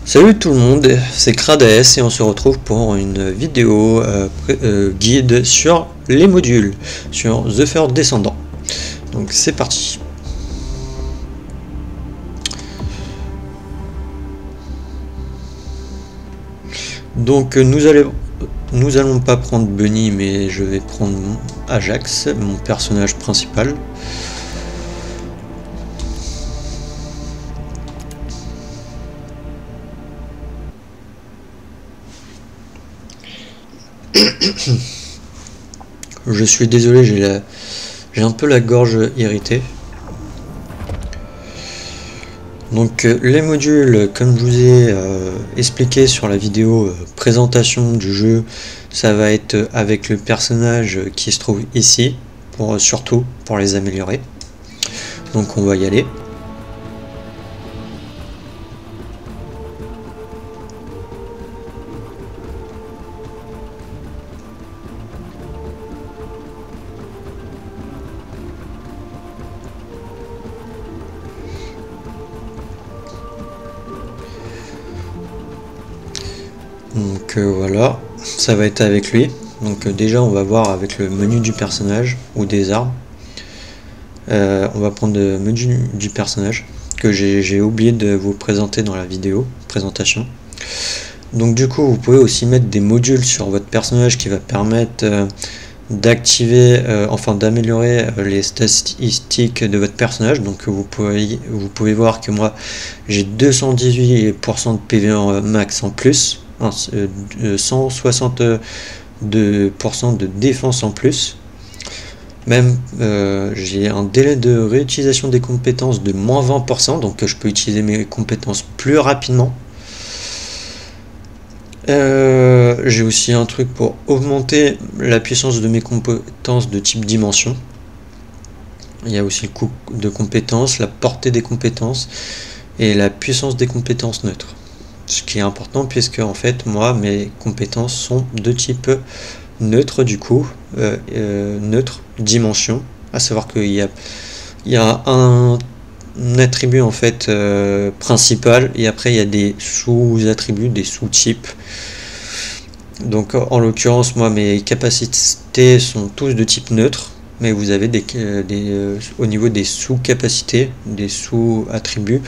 Salut tout le monde, c'est Crades et on se retrouve pour une vidéo guide sur les modules, sur The First Descendant. Donc c'est parti. Donc nous allons pas prendre Bunny, mais je vais prendre Ajax, mon personnage principal. Je suis désolé, j'ai un peu la gorge irritée. Donc les modules, comme je vous ai expliqué sur la vidéo présentation du jeu, ça va être avec le personnage qui se trouve ici, surtout pour les améliorer. Donc on va y aller. Donc voilà, ça va être avec lui. Donc déjà on va voir avec le menu du personnage ou des armes. On va prendre le menu du personnage que j'ai oublié de vous présenter dans la vidéo présentation. Donc du coup vous pouvez aussi mettre des modules sur votre personnage qui va permettre d'activer, enfin d'améliorer les statistiques de votre personnage. Donc vous pouvez voir que moi j'ai 218% de PV max en plus, 162% de défense en plus. Même j'ai un délai de réutilisation des compétences de moins 20%, donc je peux utiliser mes compétences plus rapidement. J'ai aussi un truc pour augmenter la puissance de mes compétences de type dimension. Il y a aussi le coût de compétences, la portée des compétences et la puissance des compétences neutres. Ce qui est important puisque en fait moi mes compétences sont de type neutre, du coup neutre dimension, à savoir qu'il y a un attribut en fait principal et après il y a des sous-attributs, des sous-types. Donc en l'occurrence moi mes capacités sont tous de type neutre, mais vous avez au niveau des sous-capacités, des sous-attributs,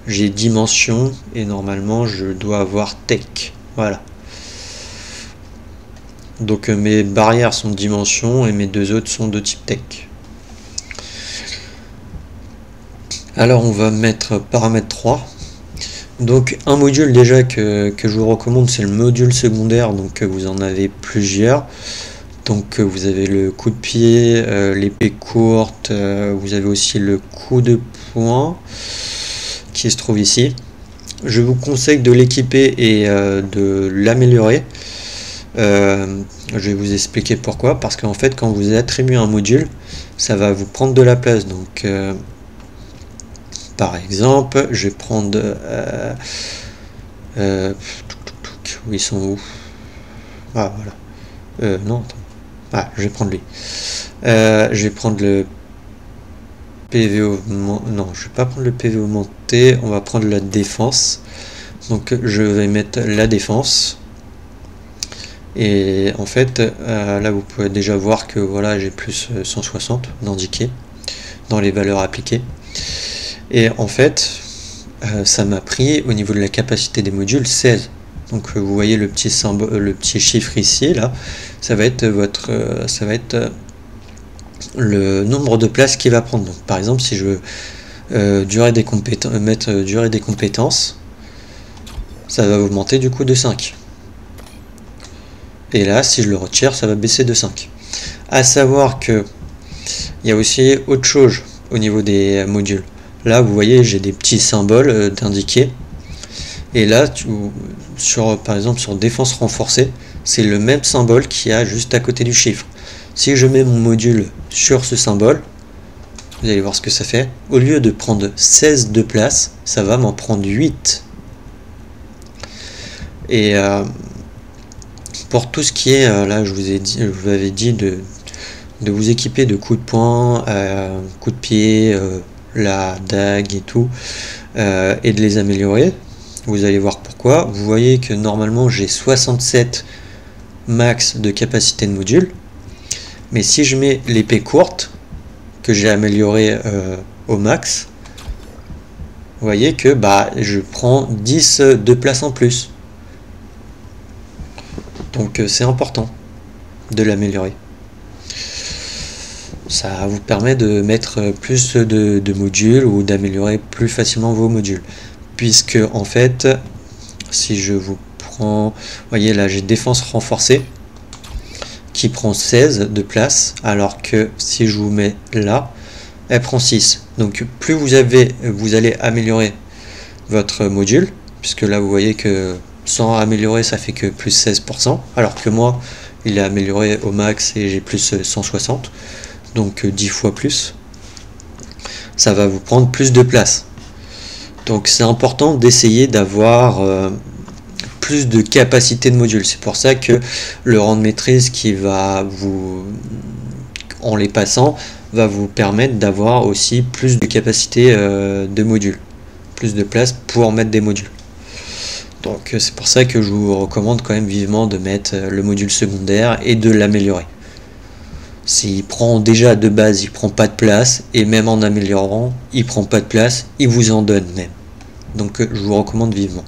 j'ai dimension et normalement je dois avoir tech. Voilà. Donc mes barrières sont de dimension et mes deux autres sont de type tech. Alors on va mettre paramètre 3. Donc un module déjà que je vous recommande, c'est le module secondaire. Donc vous en avez plusieurs. Donc vous avez le coup de pied, l'épée courte, vous avez aussi le coup de poing qui se trouve ici. Je vous conseille de l'équiper et de l'améliorer. Je vais vous expliquer pourquoi. Parce qu'en fait quand vous attribuez un module, ça va vous prendre de la place. Donc par exemple je vais prendre où ils sont où? Ah voilà. Non attends. Ah, je vais prendre lui. Je vais prendre le PV augmenté. Non, je vais pas prendre le PV augmenté. On va prendre la défense. Donc je vais mettre la défense. Et en fait, là vous pouvez déjà voir que voilà, j'ai plus 160 d'indiqué dans les valeurs appliquées. Et en fait, ça m'a pris au niveau de la capacité des modules 16. Donc vous voyez le petit symbole, le petit chiffre ici, là, ça va être le nombre de places qu'il va prendre. Donc par exemple, si je veux mettre durée des compétences, ça va augmenter du coup de 5. Et là, si je le retire, ça va baisser de 5. À savoir que il y a aussi autre chose au niveau des modules. Là, vous voyez, j'ai des petits symboles d'indiquer. Et là, par exemple, sur défense renforcée, c'est le même symbole qu'il y a juste à côté du chiffre. Si je mets mon module sur ce symbole, vous allez voir ce que ça fait. Au lieu de prendre 16 de place, ça va m'en prendre 8. Et pour tout ce qui est, là, je vous avais dit de vous équiper de coups de poing, coups de pied, la dague et tout, et de les améliorer. Vous allez voir pourquoi. Vous voyez que normalement j'ai 67 max de capacité de module. Mais si je mets l'épée courte, que j'ai améliorée au max, vous voyez que je prends 10 de place en plus. Donc c'est important de l'améliorer. Ça vous permet de mettre plus de modules ou d'améliorer plus facilement vos modules. Puisque en fait, si je vous prends, vous voyez là j'ai défense renforcée qui prend 16 de place, alors que si je vous mets là, elle prend 6. Donc plus vous allez améliorer votre module, puisque là vous voyez que sans améliorer ça fait que plus 16%, alors que moi il est amélioré au max et j'ai plus 160, donc 10 fois plus. Ça va vous prendre plus de place. Donc c'est important d'essayer d'avoir plus de capacité de module. C'est pour ça que le rang de maîtrise qui va vous, en les passant, va vous permettre d'avoir aussi plus de capacité de module, plus de place pour mettre des modules. Donc c'est pour ça que je vous recommande quand même vivement de mettre le module secondaire et de l'améliorer. S'il prend déjà de base, il prend pas de place, et même en améliorant, il prend pas de place, il vous en donne même. Donc je vous recommande vivement.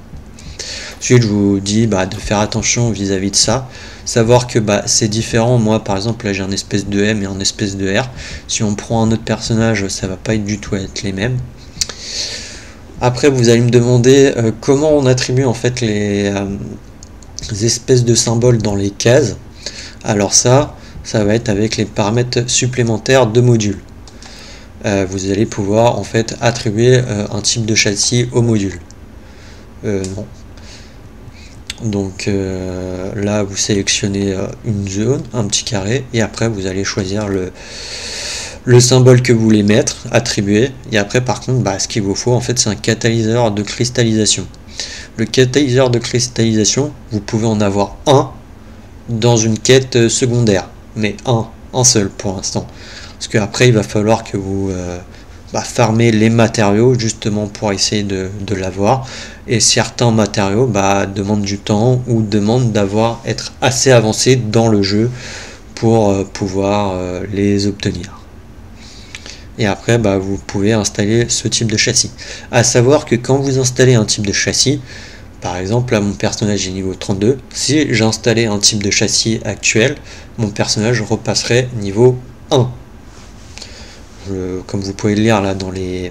Ensuite, je vous dis de faire attention vis-à-vis de ça. Savoir que c'est différent. Moi, par exemple, là j'ai un espèce de M et un espèce de R. Si on prend un autre personnage, ça va pas du tout être les mêmes. Après, vous allez me demander comment on attribue en fait les espèces de symboles dans les cases. Alors ça va être avec les paramètres supplémentaires de module. Vous allez pouvoir en fait attribuer un type de châssis au module. Non. Donc là vous sélectionnez une zone, un petit carré, et après vous allez choisir le symbole que vous voulez mettre, attribuer, et après par contre ce qu'il vous faut en fait c'est un catalyseur de cristallisation. Le catalyseur de cristallisation, vous pouvez en avoir un dans une quête secondaire, mais un seul pour l'instant, parce qu'après il va falloir que vous farmer les matériaux justement pour essayer de l'avoir, et certains matériaux demandent du temps ou demandent être assez avancé dans le jeu pour pouvoir les obtenir. Et après vous pouvez installer ce type de châssis. À savoir que quand vous installez un type de châssis, par exemple là mon personnage est niveau 32, si j'installais un type de châssis actuel, mon personnage repasserait niveau 1. Comme vous pouvez le lire là dans les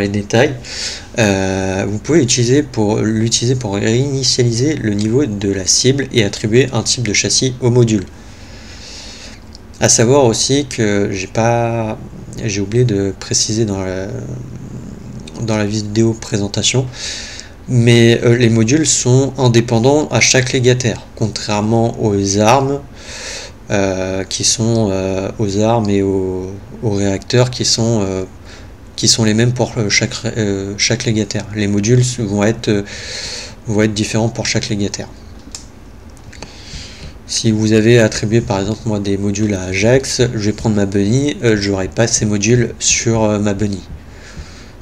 détails, vous pouvez l'utiliser pour réinitialiser le niveau de la cible et attribuer un type de châssis au module. À savoir aussi que j'ai oublié de préciser dans la vidéo présentation, mais les modules sont indépendants à chaque légataire, contrairement aux armes qui sont aux armes et aux réacteurs qui sont les mêmes pour chaque légataire. Les modules vont être différents pour chaque légataire. Si vous avez attribué par exemple moi des modules à Ajax, je vais prendre ma bunny, je n'aurai pas ces modules sur ma bunny.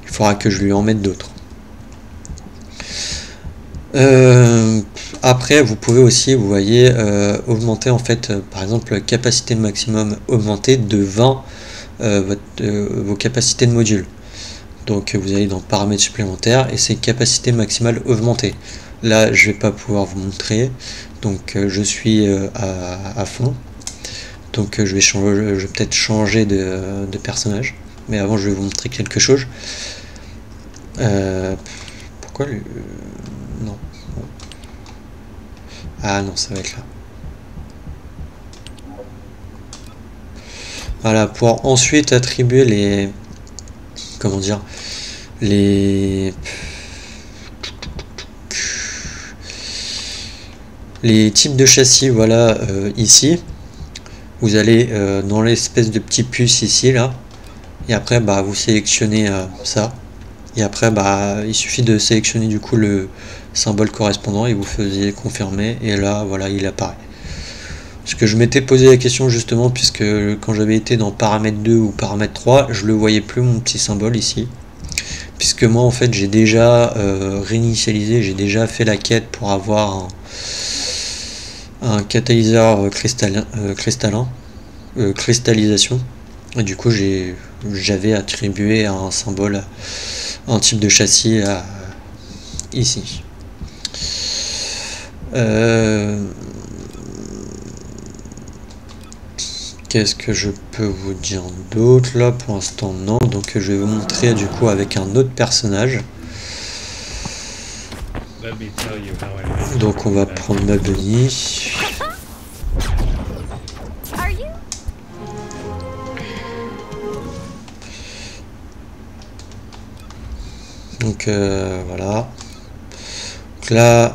Il faudra que je lui en mette d'autres. Après vous pouvez aussi, vous voyez, augmenter en fait par exemple capacité maximum augmentée de 20 vos capacités de module. Donc vous allez dans paramètres supplémentaires et c'est capacité maximale augmentée. Là je vais pas pouvoir vous montrer, donc je suis à fond, donc je vais peut-être changer de personnage, mais avant je vais vous montrer quelque chose. Pourquoi non. Ah non, ça va être là. Voilà, pour ensuite attribuer les types de châssis. Voilà, ici vous allez dans l'espèce de petit puce ici là, et après vous sélectionnez ça, et après il suffit de sélectionner du coup le symbole correspondant et vous faisiez confirmer, et là voilà il apparaît. Parce que je m'étais posé la question justement, puisque quand j'avais été dans paramètres 2 ou paramètres 3, je le voyais plus mon petit symbole ici, puisque moi en fait j'ai déjà réinitialisé, j'ai déjà fait la quête pour avoir un catalyseur cristallisation, et du coup j'avais attribué un symbole, un type de châssis ici. Qu'est-ce que je peux vous dire d'autre là? Pour l'instant non, donc je vais vous montrer du coup avec un autre personnage. Donc on va prendre ma bunny. Donc voilà. Donc là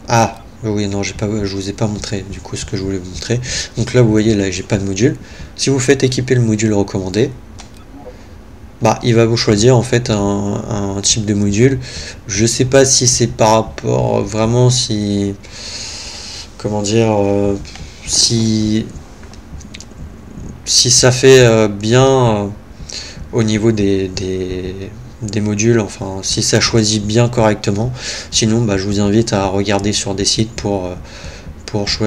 ah oui, non, je vous ai pas montré du coup ce que je voulais vous montrer. Donc là vous voyez, là j'ai pas de module. Si vous faites équiper le module recommandé, bah il va vous choisir en fait un type de module. Je sais pas si c'est par rapport vraiment, si comment dire, si ça fait bien au niveau des modules, enfin si ça choisit bien correctement. Sinon bah, je vous invite à regarder sur des sites pour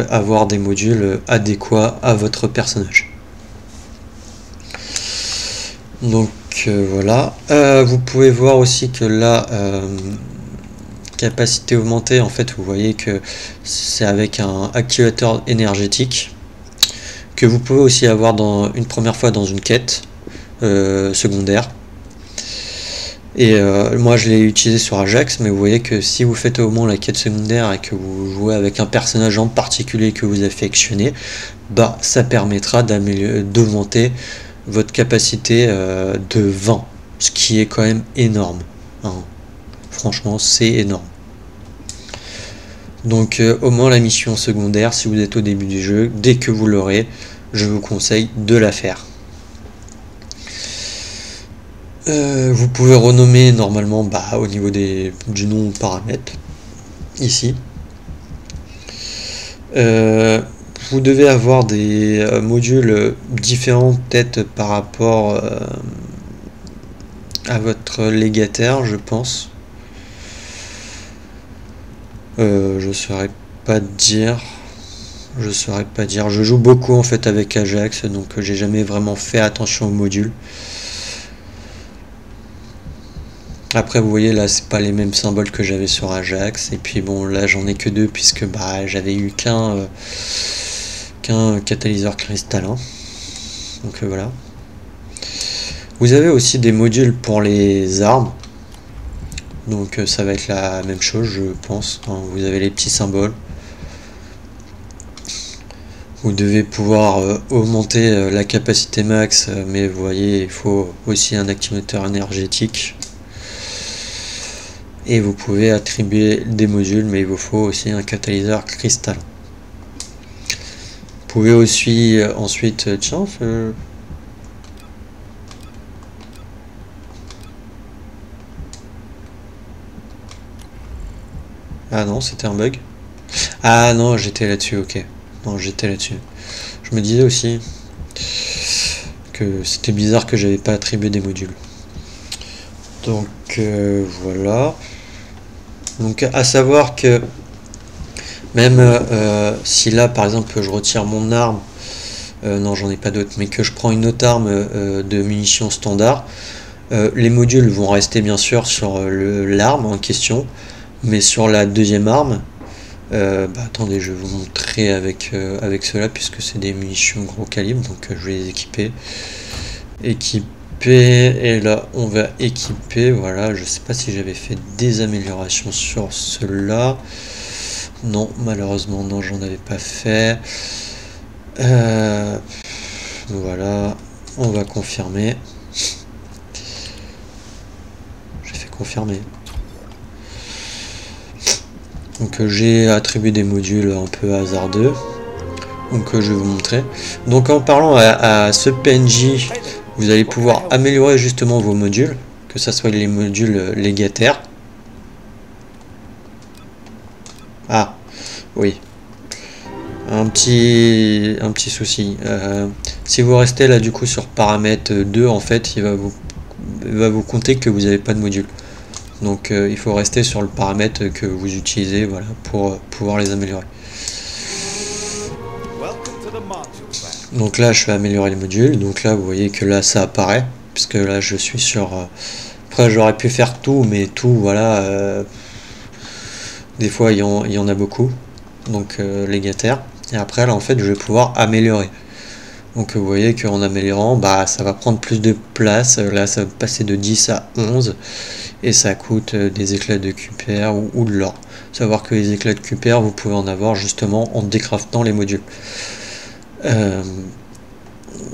avoir des modules adéquats à votre personnage. Donc voilà, vous pouvez voir aussi que là capacité augmentée, en fait vous voyez que c'est avec un activateur énergétique que vous pouvez aussi avoir une première fois dans une quête secondaire. Et moi je l'ai utilisé sur Ajax, mais vous voyez que si vous faites au moins la quête secondaire et que vous jouez avec un personnage en particulier que vous affectionnez, bah ça permettra d'augmenter votre capacité de 20, ce qui est quand même énorme, hein. Franchement c'est énorme. Donc au moins la mission secondaire, si vous êtes au début du jeu, dès que vous l'aurez, je vous conseille de la faire. Vous pouvez renommer normalement au niveau du nom paramètre ici. Vous devez avoir des modules différents peut-être par rapport à votre légataire, je pense. Je saurais pas dire. Je joue beaucoup en fait avec Ajax, donc j'ai jamais vraiment fait attention aux modules. Après vous voyez là c'est pas les mêmes symboles que j'avais sur Ajax, et puis bon là j'en ai que deux puisque j'avais eu qu'un catalyseur cristallin. Donc voilà. Vous avez aussi des modules pour les armes, donc ça va être la même chose je pense, hein. Vous avez les petits symboles. Vous devez pouvoir augmenter la capacité max, mais vous voyez il faut aussi un activateur énergétique. Et vous pouvez attribuer des modules, mais il vous faut aussi un catalyseur cristallin. Vous pouvez aussi ensuite... Tiens, ah non, c'était un bug. Ah non, j'étais là-dessus, ok. Non, j'étais là-dessus. Je me disais aussi que c'était bizarre que j'avais pas attribué des modules. Donc voilà. Donc à savoir que même si là par exemple je retire mon arme, non j'en ai pas d'autres, mais que je prends une autre arme de munitions standard, les modules vont rester bien sûr sur l'arme en question, mais sur la deuxième arme, attendez, je vais vous montrer avec cela puisque c'est des munitions gros calibre, donc je vais les équiper. Et là on va équiper, voilà. Je sais pas si j'avais fait des améliorations sur cela, non malheureusement non, j'en avais pas fait. Voilà, on va confirmer. J'ai fait confirmer. Donc j'ai attribué des modules un peu hasardeux, donc je vais vous montrer. Donc en parlant à ce PNJ, vous allez pouvoir améliorer justement vos modules, que ce soit les modules légataires. Ah, oui. Un petit souci. Si vous restez là du coup sur paramètre 2, en fait, il va vous va vous compter que vous n'avez pas de module. Donc il faut rester sur le paramètre que vous utilisez, voilà, pour pouvoir les améliorer. Donc là je vais améliorer les modules, donc là vous voyez que là ça apparaît, puisque là je suis sur... Après j'aurais pu faire tout, mais tout, voilà, des fois il y en a beaucoup, donc légataire. Et après là en fait je vais pouvoir améliorer. Donc vous voyez qu'en améliorant, bah ça va prendre plus de place, là ça va passer de 10 à 11, et ça coûte des éclats de QPR ou de l'or. Savoir que les éclats de QPR vous pouvez en avoir justement en décraftant les modules.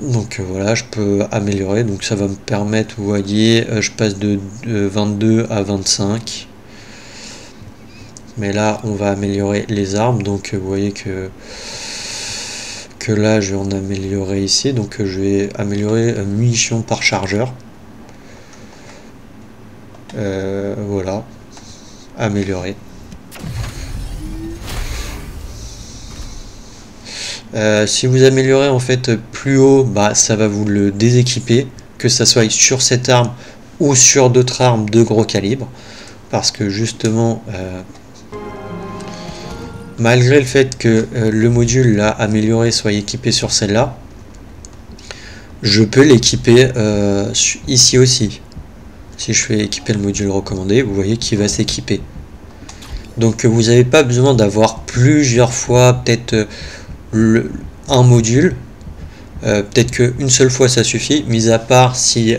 Donc voilà, je peux améliorer, donc ça va me permettre, vous voyez, je passe de 22 à 25. Mais là on va améliorer les armes, donc vous voyez que là je vais en améliorer ici, donc je vais améliorer munitions par chargeur. Voilà, améliorer. Si vous améliorez en fait plus haut, bah ça va vous le déséquiper, que ça soit sur cette arme ou sur d'autres armes de gros calibre, parce que justement malgré le fait que le module là amélioré soit équipé sur celle-là, je peux l'équiper ici aussi. Si je fais équiper le module recommandé, vous voyez qu'il va s'équiper. Donc vous n'avez pas besoin d'avoir plusieurs fois peut-être un module. Peut-être qu'une seule fois ça suffit, mis à part si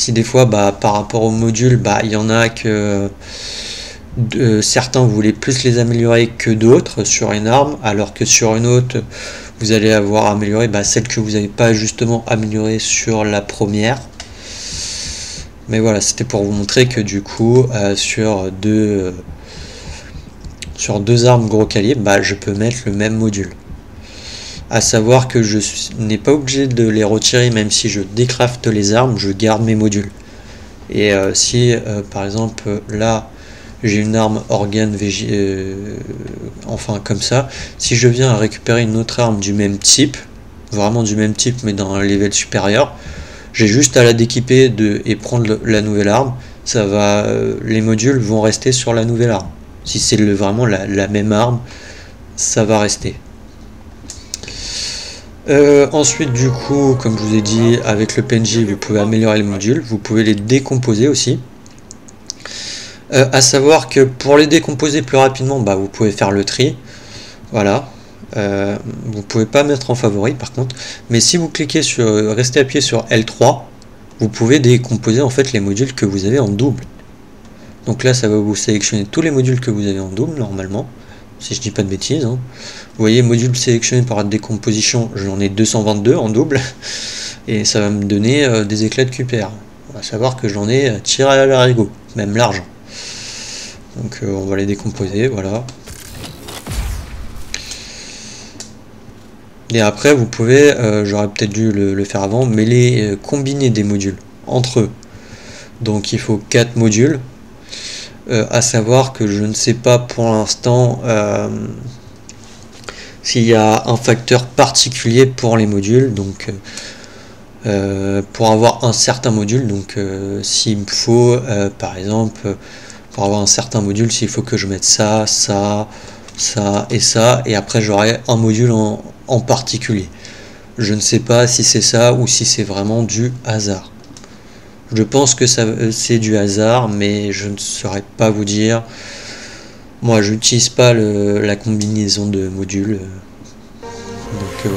des fois par rapport au module, il y en a que certains vous voulez plus les améliorer que d'autres sur une arme, alors que sur une autre vous allez avoir amélioré celle que vous n'avez pas justement améliorée sur la première. Mais voilà, c'était pour vous montrer que du coup sur deux armes gros calibre, je peux mettre le même module. À savoir que je n'ai pas obligé de les retirer, même si je décrafte les armes, je garde mes modules. Et si par exemple là j'ai une arme organe enfin comme ça, si je viens à récupérer une autre arme du même type, vraiment du même type mais dans un level supérieur, j'ai juste à la déquiper et prendre la nouvelle arme. Ça va, les modules vont rester sur la nouvelle arme. Si c'est vraiment la même arme, ça va rester. Ensuite du coup, comme je vous ai dit, avec le PNJ vous pouvez améliorer les modules, vous pouvez les décomposer aussi. À savoir que pour les décomposer plus rapidement, vous pouvez faire le tri. Voilà. Vous pouvez pas mettre en favori par contre, mais si vous cliquez sur restez appuyé sur L3, vous pouvez décomposer en fait les modules que vous avez en double. Donc là ça va vous sélectionner tous les modules que vous avez en double normalement, si je dis pas de bêtises. Vous voyez, module sélectionné par décomposition, j'en ai 222 en double, et ça va me donner des éclats de QPR. On va savoir que j'en ai tiré à l'arigot, même l'argent. Donc on va les décomposer, voilà. Et après vous pouvez, j'aurais peut-être dû le faire avant, mais les combiner des modules entre eux. Donc il faut 4 modules. À savoir que je ne sais pas pour l'instant s'il y a un facteur particulier pour les modules. Donc pour avoir un certain module, donc s'il me faut par exemple pour avoir un certain module, s'il faut que je mette ça, ça, ça et ça, et après j'aurai un module en particulier. Je ne sais pas si c'est ça ou si c'est vraiment du hasard. Je pense que c'est du hasard, mais je ne saurais pas vous dire. Moi, j'utilise pas la combinaison de modules. Donc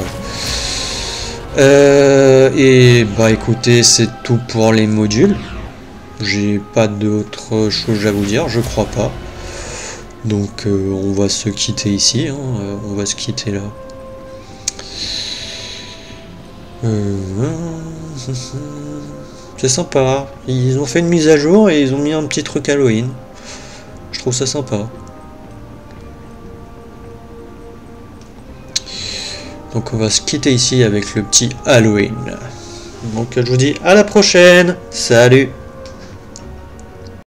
voilà. Et écoutez, c'est tout pour les modules. J'ai pas d'autre chose à vous dire, je crois pas. Donc on va se quitter ici, on va se quitter là. C'est sympa, ils ont fait une mise à jour et ils ont mis un petit truc Halloween. Je trouve ça sympa. Donc on va se quitter ici avec le petit Halloween. Donc je vous dis à la prochaine, salut!